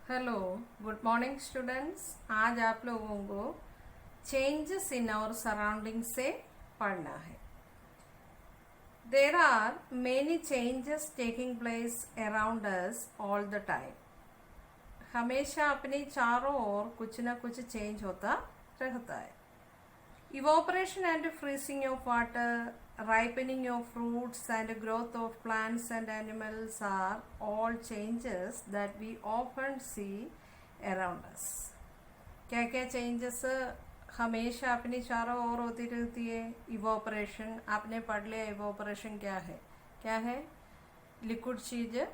Hello, good morning students. आज आप लोगों को चेंजेस इन आवर सराउंडिंग से पढ़ना है। There are many changes taking place around us all the time. हमेशा अपने चारों ओर कुछ ना कुछ चेंज होता रहता है। Evaporation and freezing of water, ripening of fruits, and growth of plants and animals are all changes that we often see around us. क्या क्या चेंजेस हमेशा अपनी चारों ओर होती रहती है। इवोपरेशन आपने पढ़ लिया। इवोपरेशन क्या है? लिक्विड चीज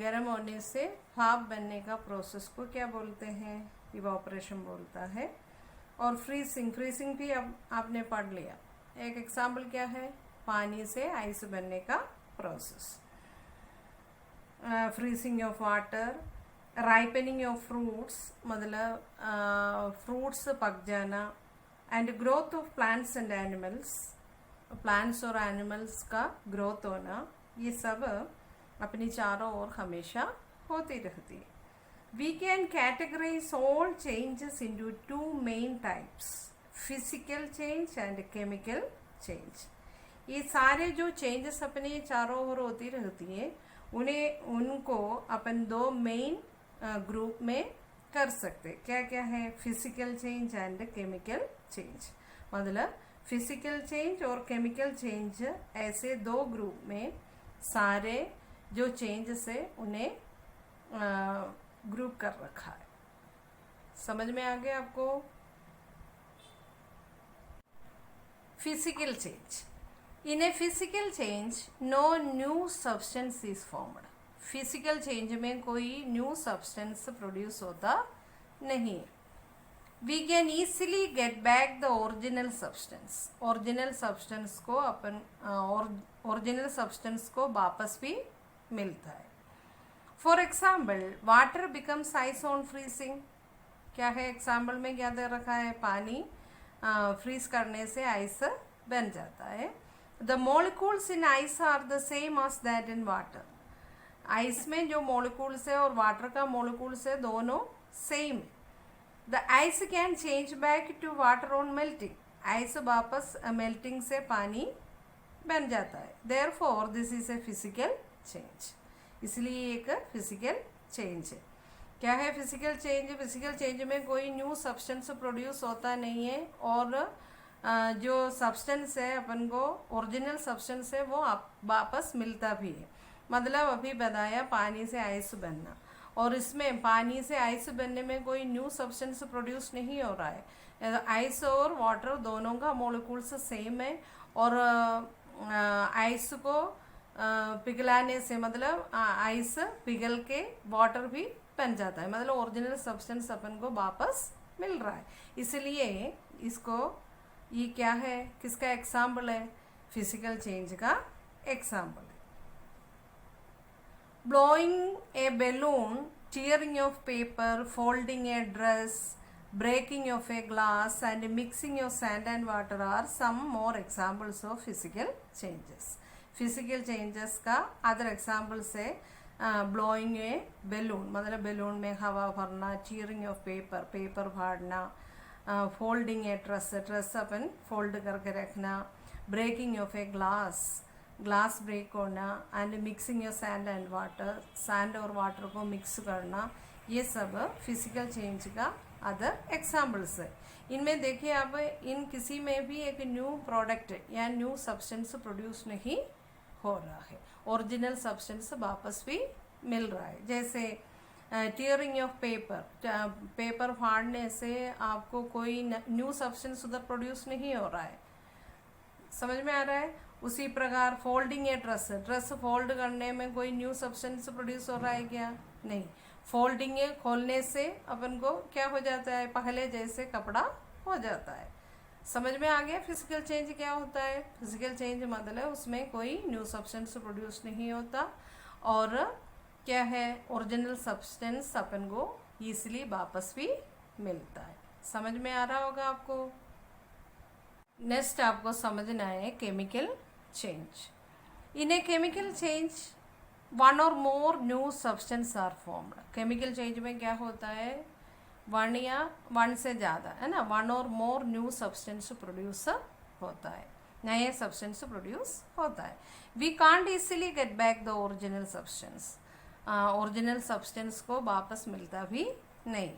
गर्म होने से भाप बनने का प्रोसेस को क्या बोलते हैं? इवोपरेशन बोलता है। और फ्रीजिंग भी अब आपने पढ़ लिया। एक एग्जाम्पल क्या है? पानी से आइस बनने का process. Freezing of water, ripening of fruits मतलब फ्रूट्स पक जाना, and growth of plants and animals, plants और एनिमल्स का ग्रोथ होना, ये सब अपनी चारों ओर हमेशा होती रहती है। We can categorize all changes into two main types, physical change and chemical change. ये सारे जो चेंजेस अपने चारों ओर होती रहती है उनको अपन दो मेन ग्रुप में कर सकते। क्या क्या है? Physical change and chemical change. मतलब फिजिकल चेंज और केमिकल चेंज ऐसे दो ग्रुप में सारे जो चेंजेस है उन्हें ग्रुप कर रखा है। समझ में आ गया आपको? Physical change. In a physical change no new substance is formed. Physical change में कोई न्यू सब्सटेंस प्रोड्यूस होता नहीं। We can easily get back the original substance. Original substance को वापस भी मिलता है। For example, water becomes ice on freezing. क्या है? एग्जाम्पल में क्या दे रखा है? पानी फ्रीज करने से आइस बन जाता है। The molecules in ice are the same as that in water. Ice में जो मॉलिक्यूल्स है और वाटर का मॉलिक्यूल्स है दोनों सेम है। The ice can change back to water on melting. Ice वापस मेल्टिंग से पानी बन जाता है। Therefore this is a physical change. इसलिए एक फिजिकल चेंज है। क्या है फिजिकल चेंज? फिजिकल चेंज में कोई न्यू सब्सटेंस प्रोड्यूस होता नहीं है और जो सब्सटेंस है अपन को ओरिजिनल सब्सटेंस है वो वापस मिलता भी है। मतलब अभी बताया पानी से आइस बनना, और इसमें पानी से आइस बनने में कोई न्यू सब्सटेंस प्रोड्यूस नहीं हो रहा है। आइस और वाटर दोनों का मॉलिक्यूल्स सेम है और आइस को पिघलाने से मतलब आइस पिघल के वाटर भी बन जाता है। मतलब ओरिजिनल सब्सटेंस अपन को वापस मिल रहा है। इसलिए इसको ये क्या है? किसका एग्जाम्पल है? फिजिकल चेंज का एग्जाम्पल है। Blowing a balloon, tearing of paper, folding a dress, breaking of a glass, and mixing of sand and water are some more examples of physical changes. Physical changes का other examples है blowing a balloon मतलब balloon में हवा भरना, चीयरिंग of paper फाड़ना, folding a dress अपन fold करके रखना, breaking of a glass break होना, and mixing of sand and water, sand और वाटर को मिक्स करना, ये सब फिजिकल चेंज का अदर एग्जाम्पल्स है। इनमें देखिए आप इन किसी में भी एक न्यू प्रोडक्ट या न्यू सब्सटेंस प्रोड्यूस नहीं हो रहा है। ओरिजिनल सब्सटेंस वापस भी मिल रहा है। जैसे टीयरिंग ऑफ पेपर फाड़ने से आपको कोई न्यू सब्सटेंस उधर प्रोड्यूस नहीं हो रहा है। समझ में आ रहा है? उसी प्रकार फोल्डिंग ए ड्रेस फोल्ड करने में कोई न्यू सब्सटेंस प्रोड्यूस हो रहा है क्या? नहीं। फोल्डिंग है खोलने से अपन को क्या हो जाता है? पहले जैसे कपड़ा हो जाता है। समझ में आ गया फिजिकल चेंज क्या होता है? फिजिकल चेंज मतलब उसमें कोई न्यू सब्सटेंस प्रोड्यूस नहीं होता और क्या है? ओरिजिनल सब्सटेंस अपन को ईजिली वापस भी मिलता है। समझ में आ रहा होगा आपको? नेक्स्ट आपको समझना है chemical change. In a chemical change one or more new substance are formed. Chemical change में क्या होता है, वन या वन से ज़्यादा, है ना, one or more new substance produce होता है, नए सब्सटेंस प्रोड्यूस होता है। We can't easily get back the original substance, original substance को वापस मिलता भी नहीं।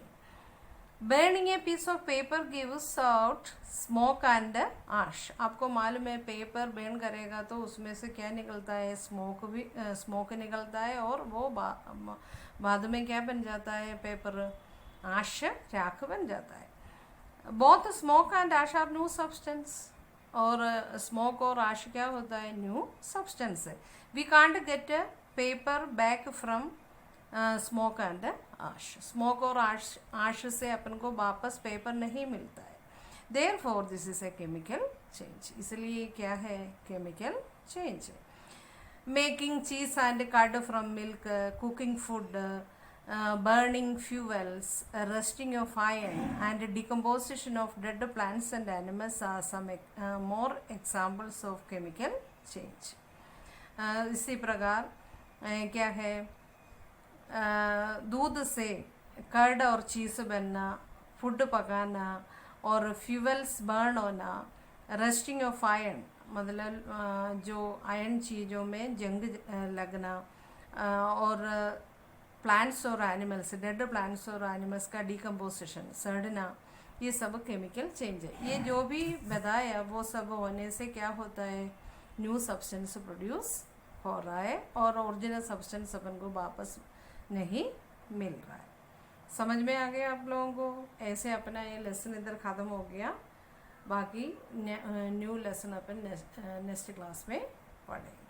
Burning a piece of paper gives out smoke and ash. आपको मालूम है पेपर बर्न करेगा तो उसमें से क्या निकलता है, स्मोक भी, स्मोक निकलता है, और वो बाद में क्या बन जाता है, पेपर आश, राख बन जाता है। Both smoke and ash are new substance, और स्मोक और आश क्या होता है, न्यू सब्सटेंस है। We can't get paper back from smoke and ash. Smoke और आश से अपन को वापस पेपर नहीं मिलता है। Therefore this is a chemical change, इसलिए क्या है, केमिकल चेंज है। Making cheese and curd from milk, cooking food, burning fuels, rusting of iron and decomposition of dead plants and animals are some more examples of chemical change. इसी प्रकार क्या है, दूध से कर्ड और चीज़ बनना, फूड पकाना, और फ्यूल्स बर्न होना, रस्टिंग ऑफ आयरन मतलब जो आयरन चीज़ों में जंग लगना, और प्लांट्स और एनिमल्स, डेड प्लांट्स और एनिमल्स का डिकम्पोजिशन, सड़ना, ये सब केमिकल चेंज है। ये जो भी बताया वो सब होने से क्या होता है, न्यू सब्सटेंस प्रोड्यूस हो रहा है, और ओरिजिनल सब्सटेंस अपन को वापस नहीं मिल रहा है। समझ में आ गया आप लोगों को? ऐसे अपना ये लेसन इधर ख़त्म हो गया, बाकी न्यू लेसन अपन नेक्स्ट क्लास में पढ़ेंगे।